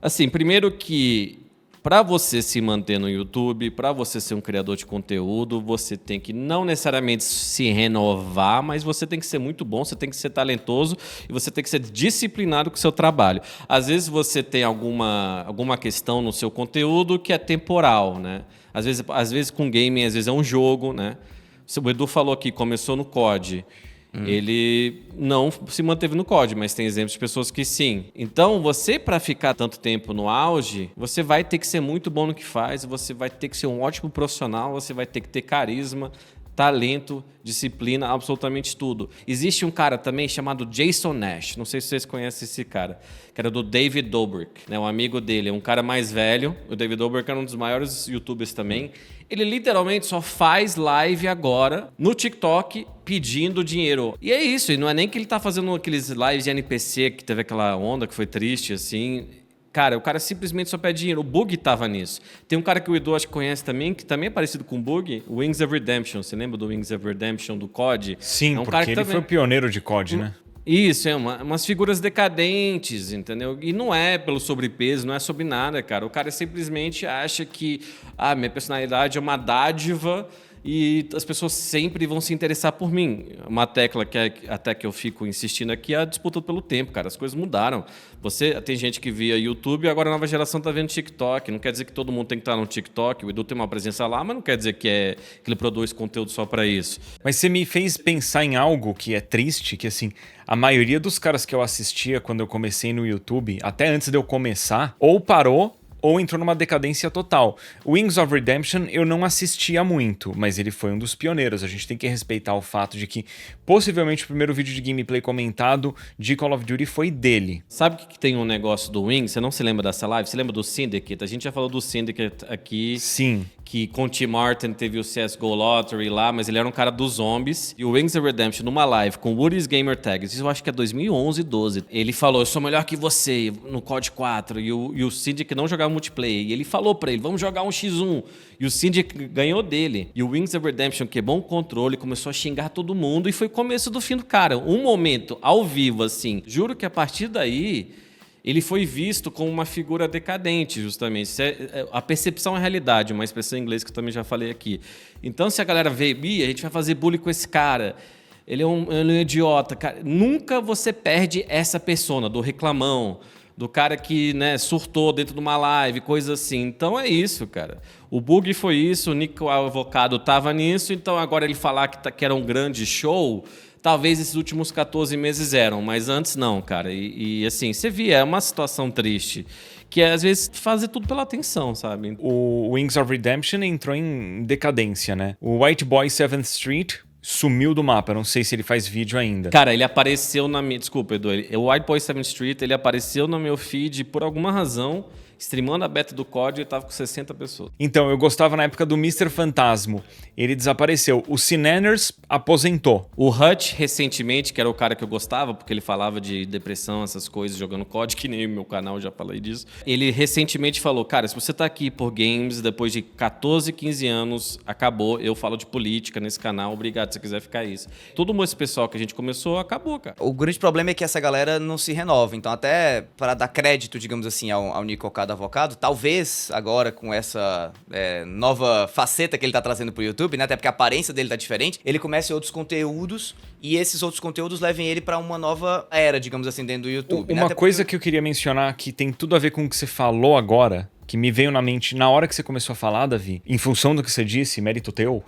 Assim, primeiro que... Para você se manter no YouTube, para você ser um criador de conteúdo, você tem que não necessariamente se renovar, mas você tem que ser muito bom, você tem que ser talentoso e você tem que ser disciplinado com o seu trabalho. Às vezes você tem alguma questão no seu conteúdo que é temporal, né? Às vezes com gaming, às vezes é um jogo, né? O Edu falou aqui, começou no COD. Ele não se manteve no COD, mas tem exemplos de pessoas que sim. Então, você, para ficar tanto tempo no auge, você vai ter que ser muito bom no que faz, você vai ter que ser um ótimo profissional, você vai ter que ter carisma, talento, disciplina, absolutamente tudo. Existe um cara também chamado Jason Nash, não sei se vocês conhecem esse cara, que era do David Dobrik, né, um amigo dele, é um cara mais velho. O David Dobrik era um dos maiores youtubers também. Ele literalmente só faz live agora no TikTok pedindo dinheiro. E é isso, e não é nem que ele tá fazendo aqueles lives de NPC, que teve aquela onda que foi triste, assim. Cara, o cara simplesmente só pede dinheiro. O Bug tava nisso. Tem um cara que o Edu acho que conhece também, que também é parecido com o Bug, o Wings of Redemption. Você lembra do Wings of Redemption, do COD? Sim, é um porque cara que ele também... foi o pioneiro de COD, né? Isso, umas figuras decadentes, entendeu? E não é pelo sobrepeso, não é sobre nada, cara. O cara simplesmente acha que minha personalidade é uma dádiva e as pessoas sempre vão se interessar por mim. Uma tecla que até que eu fico insistindo aqui é a disputa pelo tempo, cara. As coisas mudaram. Tem gente que via YouTube e agora a nova geração tá vendo TikTok. Não quer dizer que todo mundo tem que estar no TikTok. O Edu tem uma presença lá, mas não quer dizer que ele produz conteúdo só para isso. Mas você me fez pensar em algo que é triste, que assim, a maioria dos caras que eu assistia quando eu comecei no YouTube, até antes de eu começar, ou parou ou entrou numa decadência total. O Wings of Redemption eu não assistia muito, mas ele foi um dos pioneiros. A gente tem que respeitar o fato de que possivelmente o primeiro vídeo de gameplay comentado de Call of Duty foi dele. Sabe o que tem um negócio do Wings? Você não se lembra dessa live? Você lembra do Syndicate? A gente já falou do Syndicate aqui. Sim. Que com o Tim Martin teve o CSGO Lottery lá, mas ele era um cara dos zombies. E o Wings of Redemption, numa live com o Woody's Gamer Tags, isso eu acho que é 2011, 12. Ele falou, eu sou melhor que você no COD 4. E o Syndicate não jogava multiplayer. E ele falou pra ele, vamos jogar um x1. E o Syndicate ganhou dele. E o Wings of Redemption quebrou um controle, começou a xingar todo mundo. E foi o começo do fim do cara. Um momento ao vivo, assim. Juro que a partir daí... ele foi visto como uma figura decadente, justamente. A percepção é a realidade, uma expressão em inglês que eu também já falei aqui. Então, se a galera vê, a gente vai fazer bullying com esse cara, ele é um idiota. Cara, nunca você perde essa persona do reclamão, do cara que, né, surtou dentro de uma live, coisa assim. Então é isso, cara. O Bug foi isso, o Nico Avocado tava nisso, então agora ele falar que era um grande show... talvez esses últimos 14 meses eram, mas antes não, cara. E assim, você via, é uma situação triste. Que é, às vezes, fazer tudo pela atenção, sabe? O Wings of Redemption entrou em decadência, né? O White Boy 7th Street sumiu do mapa. Não sei se ele faz vídeo ainda. Cara, ele apareceu na minha... Desculpa, Edu. O White Boy 7th Street, ele apareceu no meu feed por alguma razão... streamando a beta do COD, eu tava com 60 pessoas. Então, eu gostava na época do Mr. Fantasmo. Ele desapareceu. O Cinenners aposentou. O Hutch, recentemente, que era o cara que eu gostava, porque ele falava de depressão, essas coisas, jogando COD, que nem o meu canal, já falei disso. Ele recentemente falou, cara, se você tá aqui por games, depois de 14, 15 anos, acabou. Eu falo de política nesse canal, obrigado se você quiser ficar isso. Todo esse pessoal que a gente começou, acabou, cara. O grande problema é que essa galera não se renova. Então, até para dar crédito, digamos assim, ao Nico Avocado, talvez agora com essa nova faceta que ele tá trazendo pro YouTube, né, até porque a aparência dele tá diferente, ele comece outros conteúdos e esses outros conteúdos levem ele pra uma nova era, digamos assim, dentro do YouTube. Uma coisa que eu queria mencionar que tem tudo a ver com o que você falou agora, que me veio na mente na hora que você começou a falar, Davi, em função do que você disse, mérito teu,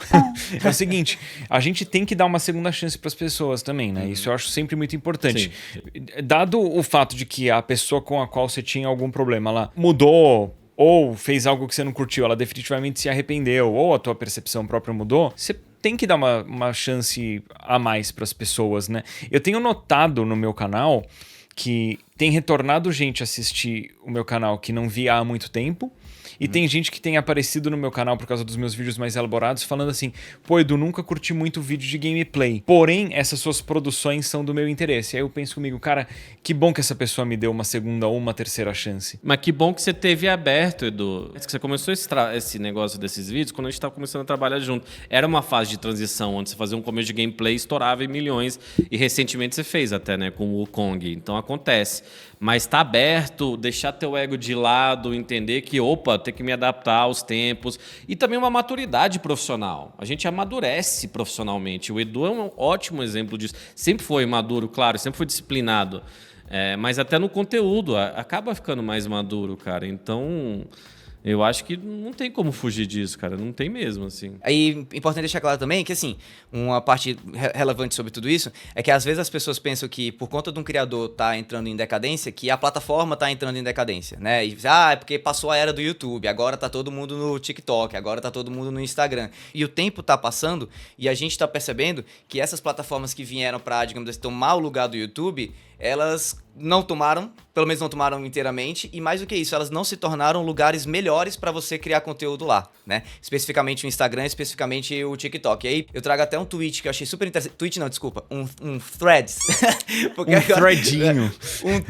é o seguinte, a gente tem que dar uma segunda chance pras pessoas também, né? Isso eu acho sempre muito importante. Sim. Dado o fato de que a pessoa com a qual você tinha algum problema, ela mudou ou fez algo que você não curtiu, ela definitivamente se arrependeu, ou a tua percepção própria mudou, você tem que dar uma chance a mais pras pessoas, né? Eu tenho notado no meu canal que tem retornado gente assistir o meu canal que não via há muito tempo. E tem gente que tem aparecido no meu canal por causa dos meus vídeos mais elaborados, falando assim, pô, Edu, nunca curti muito vídeo de gameplay. Porém, essas suas produções são do meu interesse. Aí eu penso comigo, cara, que bom que essa pessoa me deu uma segunda ou uma terceira chance. Mas que bom que você teve aberto, Edu. Que você começou esse negócio desses vídeos quando a gente estava começando a trabalhar junto. Era uma fase de transição, onde você fazia um começo de gameplay, estourava em milhões. E recentemente você fez até, né, com o Wukong. Então acontece. Mas tá aberto, deixar teu ego de lado, entender que, opa, ter que me adaptar aos tempos. E também uma maturidade profissional. A gente amadurece profissionalmente. O Edu é um ótimo exemplo disso. Sempre foi maduro, claro, sempre foi disciplinado. Mas até no conteúdo, acaba ficando mais maduro, cara. Então, Eu acho que não tem como fugir disso, cara. Não tem mesmo, assim. Aí, importante deixar claro também que, assim, uma parte relevante sobre tudo isso é que às vezes as pessoas pensam que por conta de um criador tá entrando em decadência, que a plataforma tá entrando em decadência, né? E, é porque passou a era do YouTube, agora tá todo mundo no TikTok, agora tá todo mundo no Instagram. E o tempo tá passando e a gente tá percebendo que essas plataformas que vieram pra, digamos assim, tomar o lugar do YouTube, elas não tomaram, pelo menos não tomaram inteiramente, e mais do que isso, elas não se tornaram lugares melhores para você criar conteúdo lá, né? Especificamente o Instagram, especificamente o TikTok. E aí eu trago até um tweet que eu achei super interessante. Tweet não, desculpa. Um threads. Porque agora, threadinho.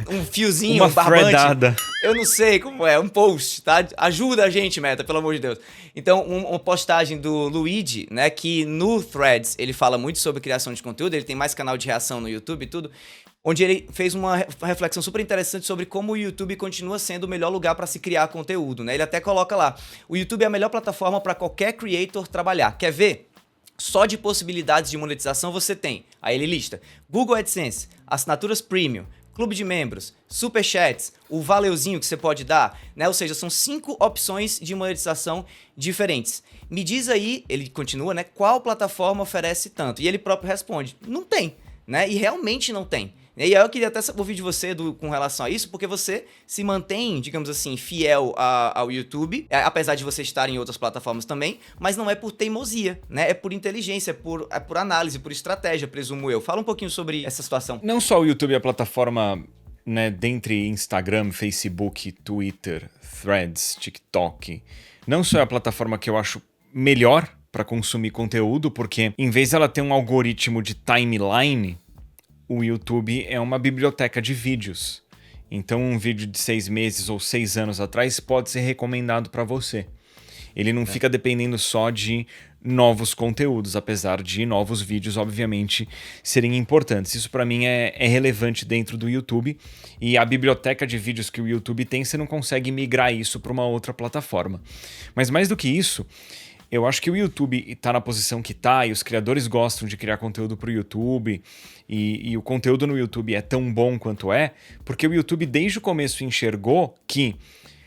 Um fiozinho, uma um barbante. Threadada. Eu não sei como é, um post, tá? Ajuda a gente, Meta, pelo amor de Deus. Então, uma postagem do Luigi, né, que no Threads ele fala muito sobre criação de conteúdo, ele tem mais canal de reação no YouTube e tudo, onde ele fez uma reflexão super interessante sobre como o YouTube continua sendo o melhor lugar para se criar conteúdo, né? Ele até coloca lá, o YouTube é a melhor plataforma para qualquer creator trabalhar. Quer ver? Só de possibilidades de monetização você tem. Aí ele lista Google AdSense, assinaturas Premium, clube de membros, superchats, o valeuzinho que você pode dar, né? Ou seja, são 5 opções de monetização diferentes. Me diz aí, ele continua, né? Qual plataforma oferece tanto? E ele próprio responde, não tem, né? E realmente não tem. E aí eu queria até ouvir de você com relação a isso, porque você se mantém, digamos assim, fiel ao YouTube, apesar de você estar em outras plataformas também, mas não é por teimosia, né? É por inteligência, é por análise, por estratégia, presumo eu. Fala um pouquinho sobre essa situação. Não só o YouTube é a plataforma, né, dentre Instagram, Facebook, Twitter, Threads, TikTok, não só é a plataforma que eu acho melhor para consumir conteúdo, porque em vez dela ter um algoritmo de timeline, o YouTube é uma biblioteca de vídeos. Então um vídeo de 6 meses ou 6 anos atrás pode ser recomendado para você. Ele não fica dependendo só de novos conteúdos, apesar de novos vídeos, obviamente, serem importantes. Isso para mim é relevante dentro do YouTube, e a biblioteca de vídeos que o YouTube tem, você não consegue migrar isso para uma outra plataforma. Mas mais do que isso, eu acho que o YouTube está na posição que está, e os criadores gostam de criar conteúdo para o YouTube, e o conteúdo no YouTube é tão bom quanto é, porque o YouTube desde o começo enxergou que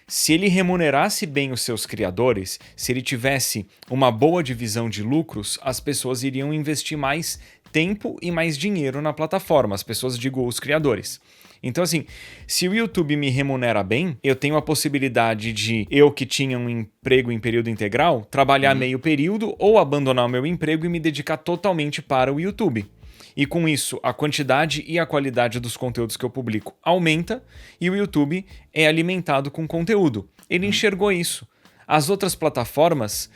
se ele remunerasse bem os seus criadores, se ele tivesse uma boa divisão de lucros, as pessoas iriam investir mais tempo e mais dinheiro na plataforma, as pessoas, digo, os criadores. Então, assim, se o YouTube me remunera bem, eu tenho a possibilidade de, eu que tinha um emprego em período integral, trabalhar meio período ou abandonar o meu emprego e me dedicar totalmente para o YouTube. E com isso, a quantidade e a qualidade dos conteúdos que eu publico aumenta e o YouTube é alimentado com conteúdo. Ele enxergou isso. As outras plataformas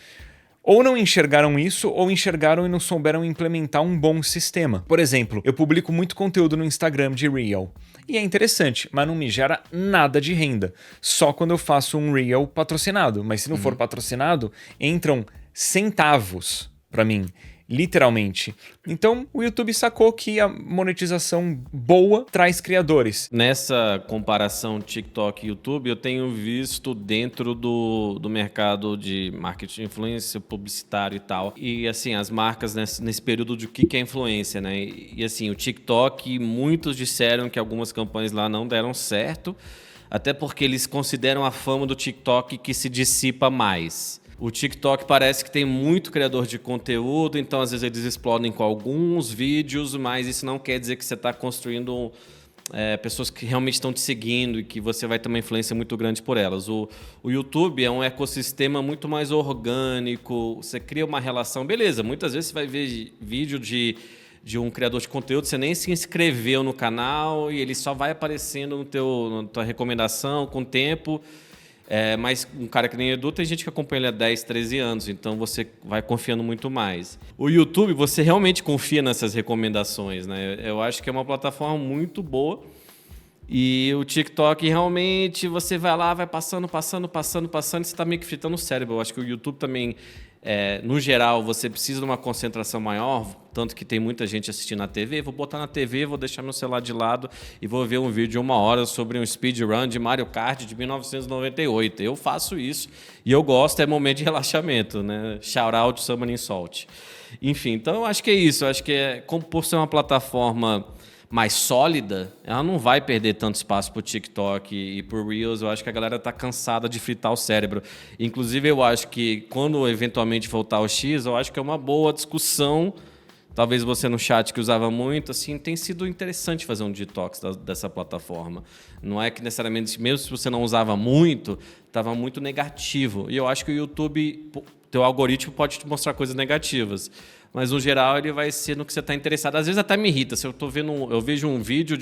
ou não enxergaram isso, ou enxergaram e não souberam implementar um bom sistema. Por exemplo, eu publico muito conteúdo no Instagram de Reel. E é interessante, mas não me gera nada de renda. Só quando eu faço um Reel patrocinado. Mas se não for patrocinado, entram centavos para mim. Literalmente. Então, o YouTube sacou que a monetização boa traz criadores. Nessa comparação TikTok e YouTube, eu tenho visto dentro do mercado de marketing influência, publicitário e tal. E, assim, as marcas nesse período de o que é influência, né? E, assim, o TikTok, muitos disseram que algumas campanhas lá não deram certo, até porque eles consideram a fama do TikTok que se dissipa mais. O TikTok parece que tem muito criador de conteúdo, então às vezes eles explodem com alguns vídeos, mas isso não quer dizer que você está construindo pessoas que realmente estão te seguindo e que você vai ter uma influência muito grande por elas. O YouTube é um ecossistema muito mais orgânico, você cria uma relação, beleza, muitas vezes você vai ver vídeo de um criador de conteúdo, você nem se inscreveu no canal e ele só vai aparecendo na tua recomendação com o tempo. Mas um cara que nem Edu, tem gente que acompanha ele há 10, 13 anos, então você vai confiando muito mais. O YouTube, você realmente confia nessas recomendações, né? Eu acho que é uma plataforma muito boa. E o TikTok, realmente, você vai lá, vai passando, e você está meio que fritando o cérebro. Eu acho que o YouTube também, no geral, você precisa de uma concentração maior, tanto que tem muita gente assistindo na TV. Vou botar na TV, vou deixar meu celular de lado e vou ver um vídeo de 1 hora sobre um speedrun de Mario Kart de 1998. Eu faço isso e eu gosto, é momento de relaxamento, né? Shout out, Summoning Salt. Enfim, então eu acho que é isso. Eu acho que por ser uma plataforma mais sólida, ela não vai perder tanto espaço pro TikTok e pro Reels. Eu acho que a galera tá cansada de fritar o cérebro. Inclusive, eu acho que quando eventualmente voltar ao X, eu acho que é uma boa discussão. Talvez você no chat que usava muito, assim, tem sido interessante fazer um detox dessa plataforma. Não é que necessariamente, mesmo se você não usava muito, estava muito negativo. E eu acho que o YouTube, teu algoritmo pode te mostrar coisas negativas. Mas, no geral, ele vai ser no que você está interessado. Às vezes até me irrita. Se eu vejo um vídeo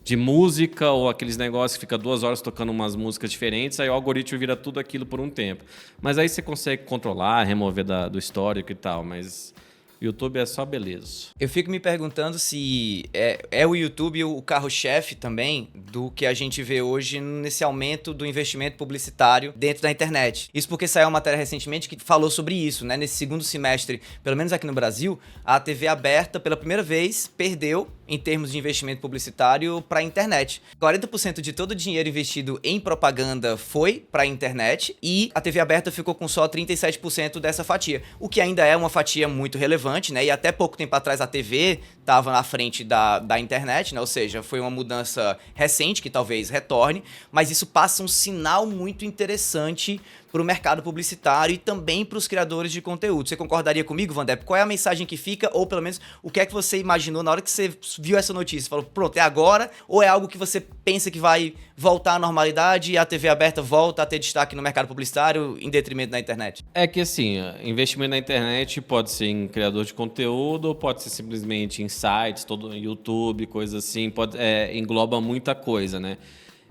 de música ou aqueles negócios que fica 2 horas tocando umas músicas diferentes, aí o algoritmo vira tudo aquilo por um tempo. Mas aí você consegue controlar, remover do histórico e tal, mas YouTube é só beleza. Eu fico me perguntando se é o YouTube o carro-chefe também do que a gente vê hoje nesse aumento do investimento publicitário dentro da internet. Isso porque saiu uma matéria recentemente que falou sobre isso, né? Nesse segundo semestre, pelo menos aqui no Brasil, a TV aberta, pela primeira vez, perdeu em termos de investimento publicitário para a internet. 40% de todo o dinheiro investido em propaganda foi para a internet e a TV aberta ficou com só 37% dessa fatia, o que ainda é uma fatia muito relevante, né? E até pouco tempo atrás a TV estava na frente da internet, né? Ou seja, foi uma mudança recente que talvez retorne, mas isso passa um sinal muito interessante para o mercado publicitário e também para os criadores de conteúdo. Você concordaria comigo, Vandep? Qual é a mensagem que fica, ou pelo menos o que é que você imaginou na hora que você viu essa notícia? Você falou, pronto, é agora? Ou é algo que você pensa que vai voltar à normalidade e a TV aberta volta a ter destaque no mercado publicitário em detrimento da internet? É que assim, investimento na internet pode ser em criador de conteúdo, ou pode ser simplesmente em sites, todo YouTube, coisa assim, engloba muita coisa, né?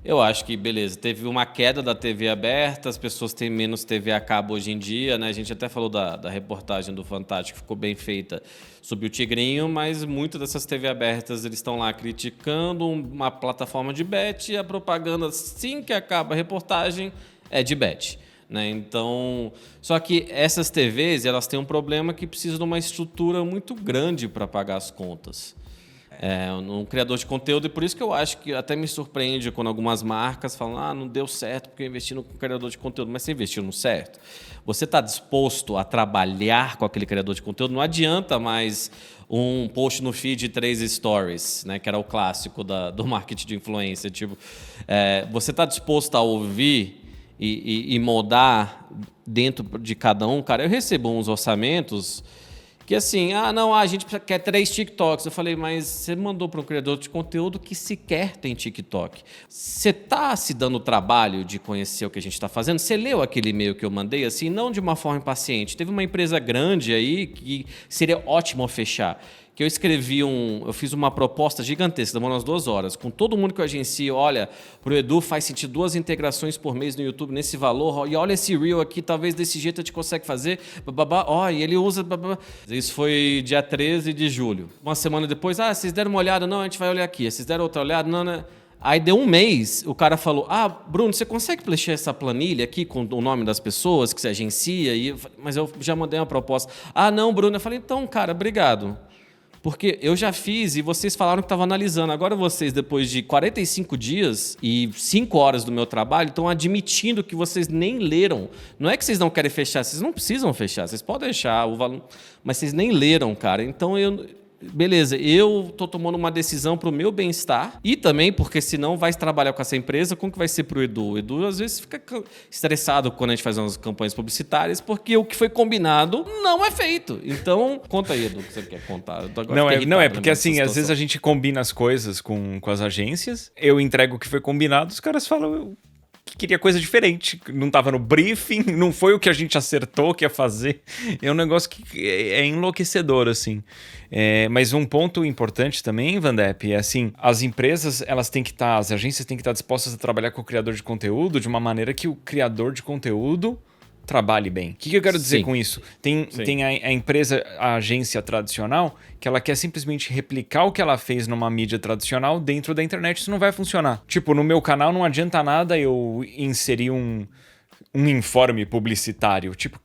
Eu acho que, beleza, teve uma queda da TV aberta, as pessoas têm menos TV a cabo hoje em dia, né? A gente até falou da reportagem do Fantástico, que ficou bem feita sobre o Tigrinho, mas muitas dessas TV abertas, eles estão lá criticando uma plataforma de bet e a propaganda, assim que acaba a reportagem, é de bet. Né? Então, só que essas TVs, elas têm um problema que precisam de uma estrutura muito grande para pagar as contas. Um criador de conteúdo, e por isso que eu acho que até me surpreende quando algumas marcas falam, não deu certo porque eu investi no criador de conteúdo. Mas você investiu no certo? Você está disposto a trabalhar com aquele criador de conteúdo? Não adianta mais um post no feed de 3 stories, né, que era o clássico do marketing de influência. Tipo, você está disposto a ouvir e moldar dentro de cada um? Cara, eu recebo uns orçamentos que assim, a gente quer 3 TikToks. Eu falei, mas você mandou para um criador de conteúdo que sequer tem TikTok. Você está se dando o trabalho de conhecer o que a gente está fazendo? Você leu aquele e-mail que eu mandei, assim, não de uma forma impaciente. Teve uma empresa grande aí que seria ótimo fechar. Que eu fiz uma proposta gigantesca, demorou umas 2 horas, com todo mundo que eu agencio. Olha, pro Edu faz sentido 2 integrações por mês no YouTube nesse valor, e olha esse Reel aqui, talvez desse jeito a gente consegue fazer, e ele usa, Isso foi dia 13 de julho. Uma semana depois, vocês deram uma olhada? Não, a gente vai olhar aqui. Vocês deram outra olhada? Não, né? Aí deu um mês, o cara falou, Bruno, você consegue preencher essa planilha aqui com o nome das pessoas que você agencia? Mas eu já mandei uma proposta. Não, Bruno. Eu falei, então, cara, obrigado. Porque eu já fiz e vocês falaram que estavam analisando. Agora vocês, depois de 45 dias e 5 horas do meu trabalho, estão admitindo que vocês nem leram. Não é que vocês não querem fechar, vocês não precisam fechar. Vocês podem deixar o valor, mas vocês nem leram, cara. Então, beleza, eu estou tomando uma decisão para o meu bem-estar e também porque senão vai trabalhar com essa empresa, como que vai ser para o Edu? O Edu às vezes fica estressado quando a gente faz umas campanhas publicitárias porque o que foi combinado não é feito. Então, conta aí, Edu, o que você quer contar. Não, é porque assim, às vezes a gente combina as coisas com as agências, eu entrego o que foi combinado, os caras falam que queria coisa diferente, não estava no briefing, não foi o que a gente acertou que ia fazer. É um negócio que é enlouquecedor, assim. Mas um ponto importante também, Vandep, é assim, as empresas, as agências têm que estar dispostas a trabalhar com o criador de conteúdo de uma maneira que o criador de conteúdo trabalhe bem. O que eu quero dizer com isso? Tem a empresa, a agência tradicional, que ela quer simplesmente replicar o que ela fez numa mídia tradicional dentro da internet. Isso não vai funcionar. Tipo, no meu canal não adianta nada eu inserir um informe publicitário. Tipo,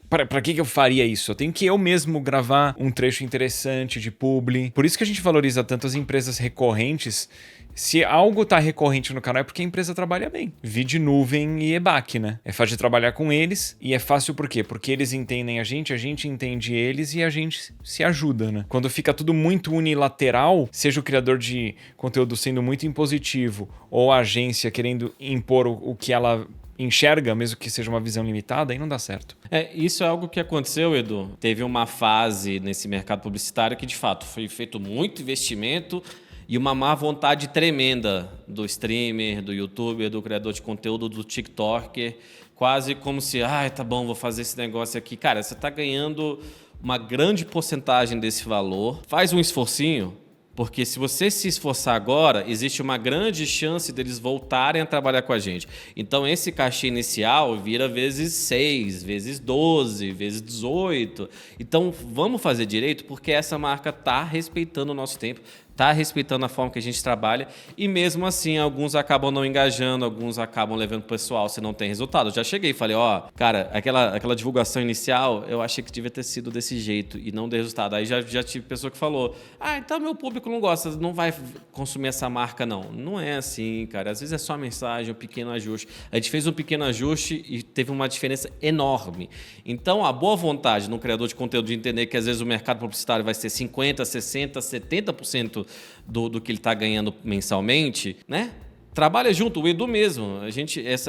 Pra que eu faria isso? Eu tenho que eu mesmo gravar um trecho interessante de publi. Por isso que a gente valoriza tanto as empresas recorrentes. Se algo tá recorrente no canal é porque a empresa trabalha bem. Vídeo, nuvem e EBAC, né? É fácil de trabalhar com eles e é fácil por quê? Porque eles entendem a gente entende eles e a gente se ajuda, né? Quando fica tudo muito unilateral, seja o criador de conteúdo sendo muito impositivo ou a agência querendo impor o que ela enxerga, mesmo que seja uma visão limitada, aí não dá certo. Isso é algo que aconteceu, Edu. Teve uma fase nesse mercado publicitário que, de fato, foi feito muito investimento e uma má vontade tremenda do streamer, do youtuber, do criador de conteúdo, do tiktoker, quase como se, tá bom, vou fazer esse negócio aqui. Cara, você está ganhando uma grande porcentagem desse valor, faz um esforcinho, porque se você se esforçar agora, existe uma grande chance deles voltarem a trabalhar com a gente. Então, esse cachê inicial vira vezes 6, vezes 12, vezes 18. Então, vamos fazer direito, porque essa marca está respeitando o nosso tempo, está respeitando a forma que a gente trabalha e mesmo assim alguns acabam não engajando, alguns acabam levando pro pessoal se não tem resultado. Eu já cheguei e falei, cara, aquela divulgação inicial eu achei que devia ter sido desse jeito e não deu resultado. Aí já tive pessoa que falou, então meu público não gosta, não vai consumir essa marca não. Não é assim, cara. Às vezes é só a mensagem, um pequeno ajuste. A gente fez um pequeno ajuste e teve uma diferença enorme. Então a boa vontade no criador de conteúdo de entender que às vezes o mercado publicitário vai ser 50%, 60%, 70% do que ele está ganhando mensalmente, né? Trabalha junto, o Edu mesmo.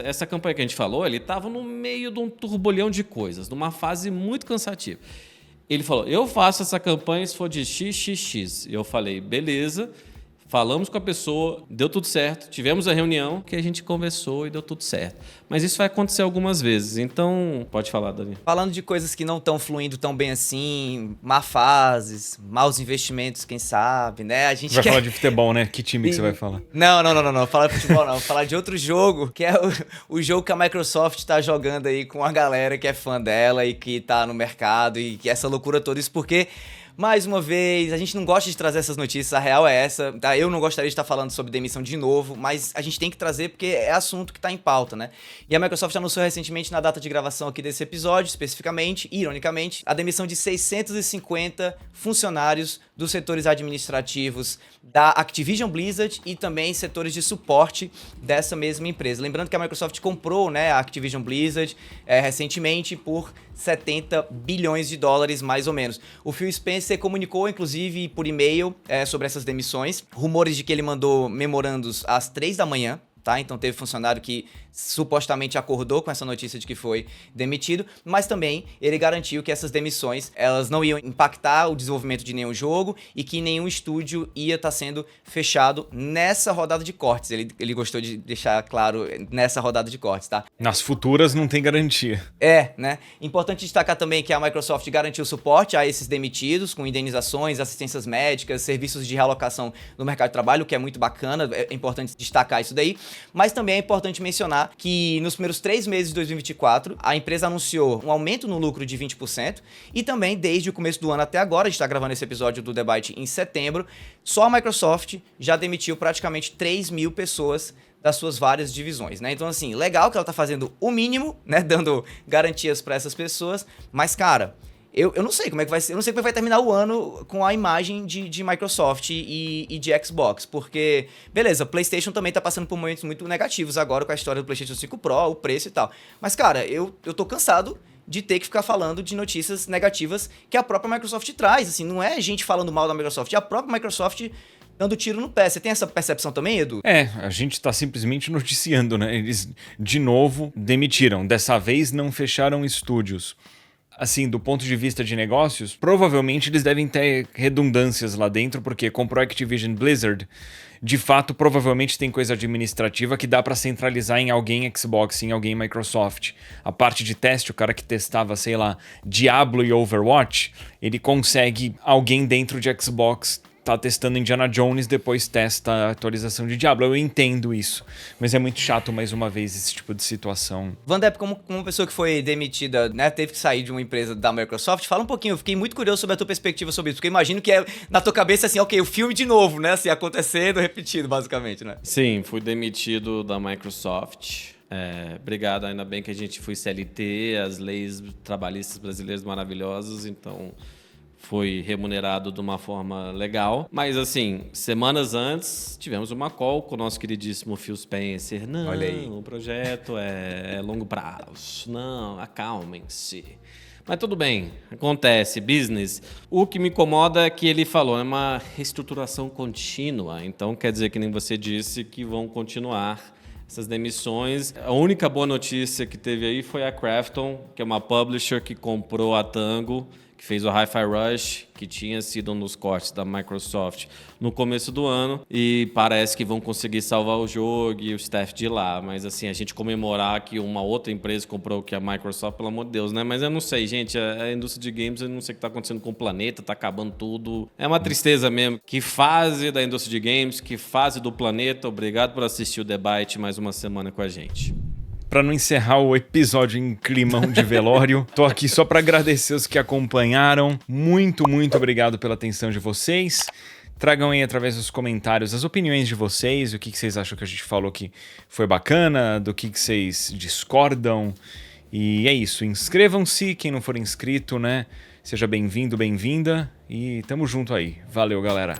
Essa campanha que a gente falou, ele estava no meio de um turbilhão de coisas, numa fase muito cansativa. Ele falou, eu faço essa campanha se for de XXX. Eu falei, beleza. Falamos com a pessoa, deu tudo certo, tivemos a reunião que a gente conversou e deu tudo certo. Mas isso vai acontecer algumas vezes, então pode falar, Dani. Falando de coisas que não estão fluindo tão bem assim, má fases, maus investimentos, quem sabe, né? A gente vai falar de futebol, né? Que time que você vai falar? Não. Falar de futebol não. Falar de outro jogo, que é o jogo que a Microsoft tá jogando aí com a galera que é fã dela e que tá no mercado e que essa loucura toda. Isso porque... Mais uma vez, a gente não gosta de trazer essas notícias, a real é essa, tá? Eu não gostaria de estar falando sobre demissão de novo, mas a gente tem que trazer porque é assunto que está em pauta, né? E a Microsoft anunciou recentemente, na data de gravação aqui desse episódio, especificamente, ironicamente, a demissão de 650 funcionários dos setores administrativos da Activision Blizzard e também setores de suporte dessa mesma empresa. Lembrando que a Microsoft comprou, né, a Activision Blizzard recentemente por 70 bilhões de dólares, mais ou menos. O Phil Spencer comunicou, inclusive, por e-mail sobre essas demissões. Rumores de que ele mandou memorandos às 3 da manhã. Tá? Então teve funcionário que supostamente acordou com essa notícia de que foi demitido, mas também ele garantiu que essas demissões elas não iam impactar o desenvolvimento de nenhum jogo e que nenhum estúdio ia estar sendo fechado nessa rodada de cortes. Ele gostou de deixar claro nessa rodada de cortes, tá? Nas futuras não tem garantia. Né? Importante destacar também que a Microsoft garantiu suporte a esses demitidos com indenizações, assistências médicas, serviços de realocação no mercado de trabalho, o que é muito bacana, é importante destacar isso daí. Mas também é importante mencionar que nos primeiros 3 meses de 2024, a empresa anunciou um aumento no lucro de 20% e também desde o começo do ano até agora, a gente está gravando esse episódio do Debate em setembro, só a Microsoft já demitiu praticamente 3 mil pessoas das suas várias divisões, né? Então, assim, legal que ela tá fazendo o mínimo, né? Dando garantias para essas pessoas, mas, cara... Eu não sei como é que vai ser, eu não sei como é que vai terminar o ano com a imagem de Microsoft e de Xbox, porque, beleza, PlayStation também tá passando por momentos muito negativos agora com a história do PlayStation 5 Pro, o preço e tal. Mas, cara, eu tô cansado de ter que ficar falando de notícias negativas que a própria Microsoft traz, assim, não é gente falando mal da Microsoft, é a própria Microsoft dando tiro no pé. Você tem essa percepção também, Edu? A gente tá simplesmente noticiando, né? Eles, de novo, demitiram. Dessa vez, não fecharam estúdios. Assim, do ponto de vista de negócios, provavelmente eles devem ter redundâncias lá dentro, porque comprou a Activision Blizzard, de fato, provavelmente tem coisa administrativa que dá para centralizar em alguém Xbox, em alguém Microsoft. A parte de teste, o cara que testava, sei lá, Diablo e Overwatch, ele consegue alguém dentro de Xbox tá testando Indiana Jones, depois testa a atualização de Diablo. Eu entendo isso, mas é muito chato, mais uma vez, esse tipo de situação. Vandep, como uma pessoa que foi demitida, né, teve que sair de uma empresa da Microsoft, fala um pouquinho, eu fiquei muito curioso sobre a tua perspectiva sobre isso, porque eu imagino que é na tua cabeça assim, ok, o filme de novo, né, assim, acontecendo, repetido, basicamente, né? Sim, fui demitido da Microsoft. Obrigado, ainda bem que a gente foi CLT, as leis trabalhistas brasileiras maravilhosas, então foi remunerado de uma forma legal. Mas, assim, semanas antes, tivemos uma call com o nosso queridíssimo Phil Spencer. Não, Olha aí. o projeto é longo prazo. Não, acalmem-se. Mas tudo bem, acontece, business. O que me incomoda é que ele falou, é uma reestruturação contínua. Então, quer dizer, que nem você disse, que vão continuar essas demissões. A única boa notícia que teve aí foi a Krafton, que é uma publisher que comprou a Tango, que fez o Hi-Fi Rush, que tinha sido um dos cortes da Microsoft no começo do ano, e parece que vão conseguir salvar o jogo e o staff de lá. Mas assim, a gente comemorar que uma outra empresa comprou que a Microsoft, pelo amor de Deus, né? Mas eu não sei, gente, a indústria de games, eu não sei o que está acontecendo com o planeta, tá acabando tudo. É uma tristeza mesmo. Que fase da indústria de games, que fase do planeta. Obrigado por assistir o debate mais uma semana com a gente. Para não encerrar o episódio em climão de velório, tô aqui só para agradecer os que acompanharam. Muito obrigado pela atenção de vocês. Tragam aí através dos comentários as opiniões de vocês, o que vocês acham que a gente falou que foi bacana, do que vocês discordam. E é isso, inscrevam-se, quem não for inscrito, né? Seja bem-vindo, bem-vinda e tamo junto aí. Valeu, galera.